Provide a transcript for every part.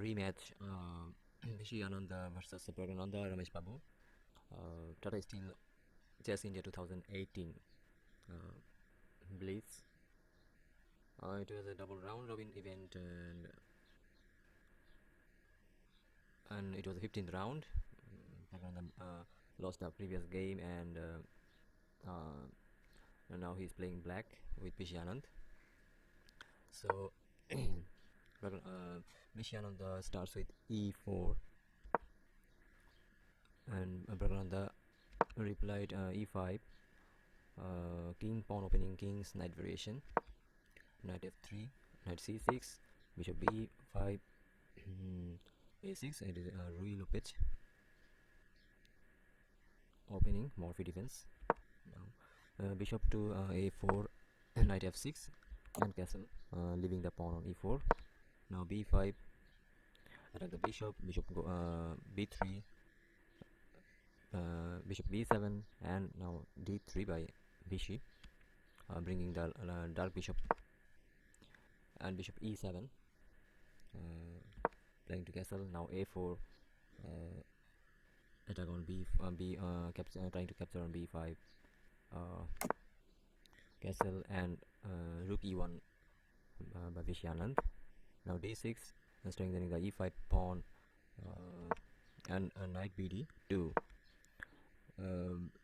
rematch Vishy Anand versus Praggnanandhaa Ramesh Babu, Tata Steel Chess India 2018 Blitz. It was a double round robin event, and it was the 15th round. Praggnanandhaa lost the previous game, and now he's playing black with Vishy Anand. So Vishy Anand starts with e4, and Praggnanandhaa replied e5, king pawn opening, king's knight variation, knight f3, knight c6, bishop b5, a6. It is a real pitch opening, Morphy defense. Now bishop to a4, knight f6 and castle, leaving the pawn on e4. Now b5, attack the bishop, bishop go b3, bishop b7, and now d3 by Vishy, bringing the dark bishop, and bishop e7, playing to castle. Now a4, attack on trying to capture on b5, castle, and rook e1 by Vishy Anand. Now d6, strengthening the e5 pawn, and knight bd2.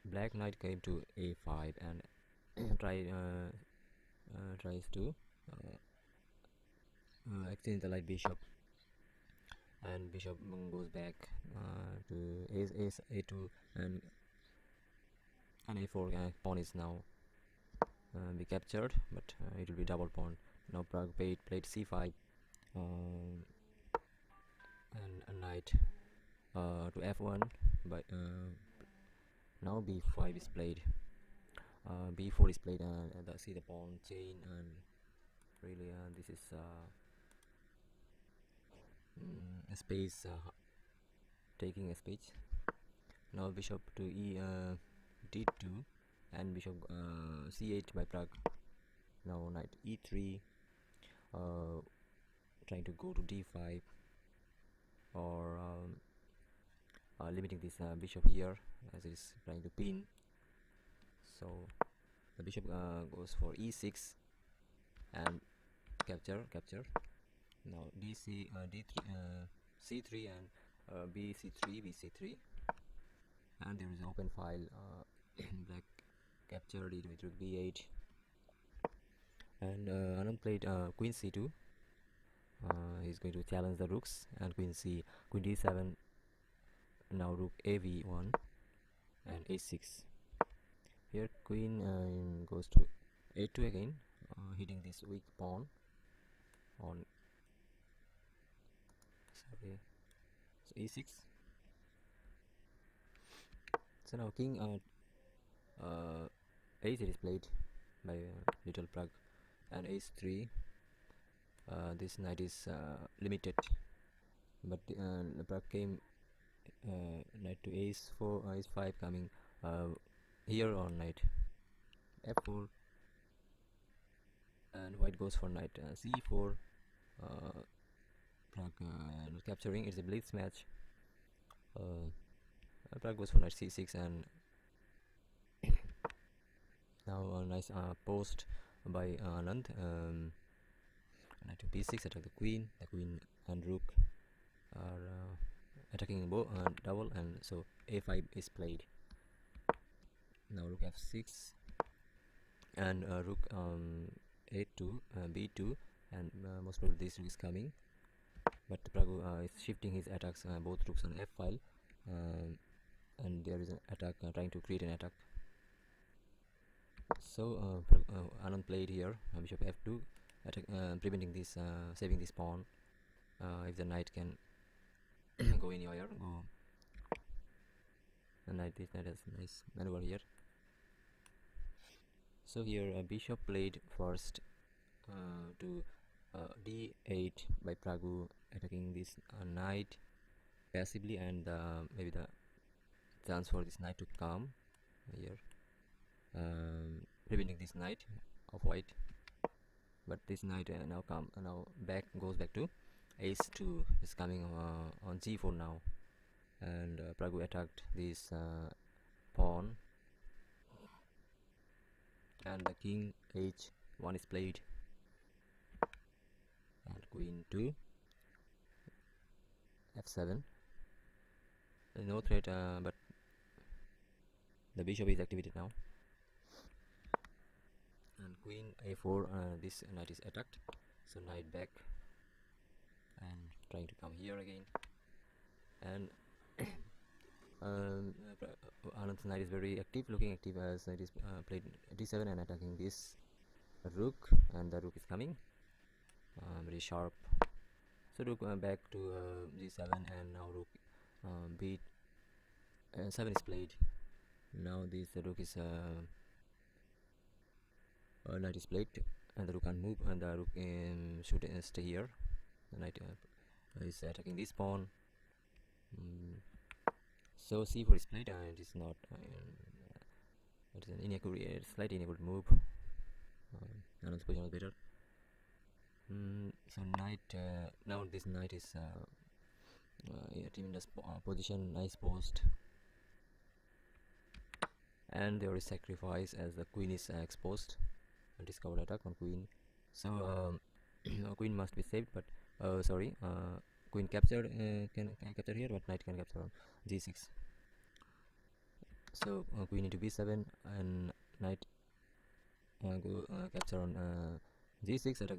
Black knight came to a5 and tries to exchange the light bishop, and bishop goes back to a2, and a4 pawn is now be captured, but it will be double pawn. Now Pragg played c5, and a knight to f1 by now b5 is played, b4 is played, see the pawn chain, and really this is a space, taking a space. Now bishop to d2, and bishop c8 by Pragg. Now knight e3, trying to go to d5, or limiting this bishop here, as it is trying to pin. So the bishop goes for e6 and capture. Now d3, c3, and bc3, and there is an open file. Black captured it with rook b8, and Anand played queen c2. He's going to challenge the rooks, and queen d7. Now rook av1 and a6. Here queen goes to a2 again, hitting this weak pawn on, so e6. So now king a8 is played by little Pragg, and ace3. This knight is limited, but Pragg came knight to ace4, ace5 coming here on knight f4, and white goes for knight c4. Pragg capturing. It's a blitz match. Pragg goes for knight c6, and now a nice post by Anand. Knight to b6, attack the queen and rook are attacking double, and so a5 is played. Now rook f6, and rook a2, b2, and most probably this rook is coming, but Pragg is shifting his attacks, both rooks on f file, and there is an attack, trying to create an attack. So Anand played here bishop f2, attack, preventing this, saving this pawn. If the knight can go anywhere, go. And this knight has nice maneuver here. So here bishop played first to d8 by Pragg, attacking this knight passively, and maybe the chance for this knight to come here, preventing this knight of white. But this knight now goes back to ace 2 is coming on g4 now, and Pragg attacked this pawn, and the king h1 is played, and queen 2 f7. There's no threat, but the bishop is activated now, and queen a4. This knight is attacked, so knight back and trying to come here again, and Anand's knight is very active, looking active, as knight is played d7 and attacking this rook, and the rook is coming very sharp. So rook back to g7, and now rook b7 is played. Now this rook is knight is played, and the rook can't move, and the rook should stay here. The knight is attacking this pawn. So c4 is played, and it is not it is an inaccurate, slightly inaccurate move. Anand's position was better. So knight, now this knight is in a tremendous position, nice post, and there is sacrifice as the queen is exposed, and discovered attack on queen. So queen must be saved, but sorry, queen captured, can capture here, but knight can capture on g6. So queen into b7, and knight go capture on g6, attack,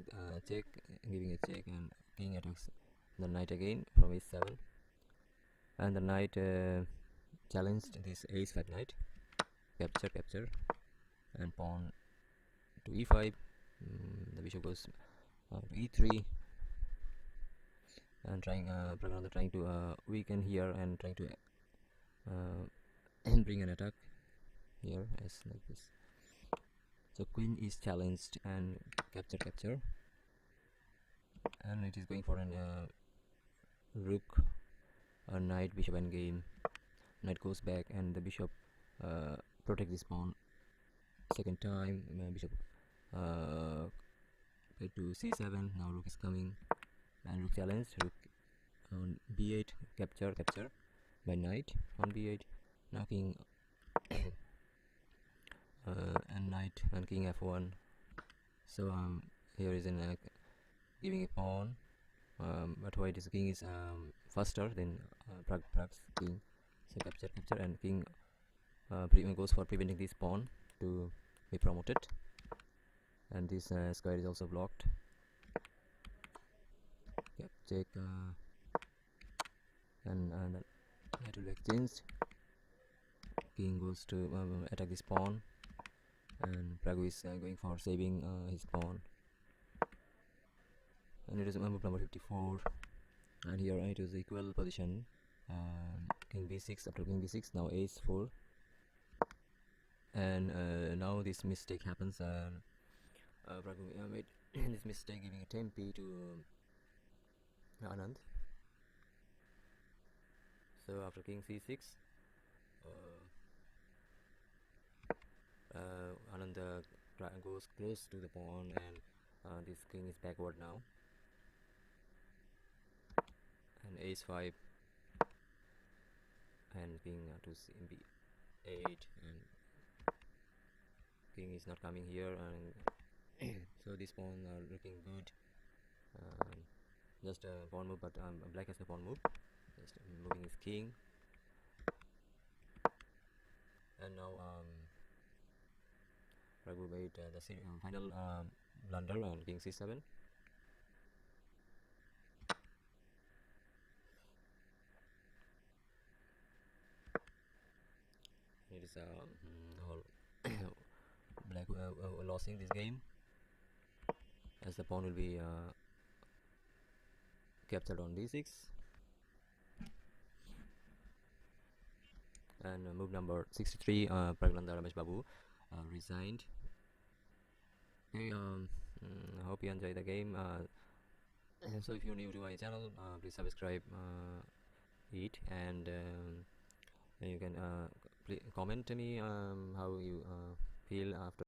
check, giving a check, and king attacks the knight again from h7, and the knight challenged this h5 knight, capture, and pawn to e5. The bishop goes to e3, and Praggnanandhaa trying to weaken here, and trying to bring an attack here as like this. So queen is challenged, and capture, and it is going for an rook, a knight, bishop endgame. Knight goes back, and the bishop protect this pawn. Second time, bishop played to c7. Now rook is coming, and rook challenged, rook on b8, capture by knight on b8. Now king and knight and king f1. So here is an giving a pawn, but white is king is faster than Pragg's king. So capture, and king goes for preventing this pawn to be promoted, and this square is also blocked. Yep, check, and that will be exchanged. King goes to attack this pawn, and Pragg is going for saving his pawn, and it is move number 54, and here it is equal position. King b6, after king b6, now h4, and now this mistake happens. Pragg made this mistake, giving a tempi to Anand. So after king c6, Anand goes close to the pawn, and this king is backward now, and h5, and king to b8, and king is not coming here, and so this pawn are looking good. Just a pawn move, but black has the pawn move, just moving his king, and now Pragg made the final blunder, and king c7. It is all black losing this game, as the pawn will be captured on d6, and move number 63, Praggnanandhaa Ramesh Babu resigned. Okay, I hope you enjoy the game. So if you're new to my channel, please subscribe it, and you can comment to me how you feel after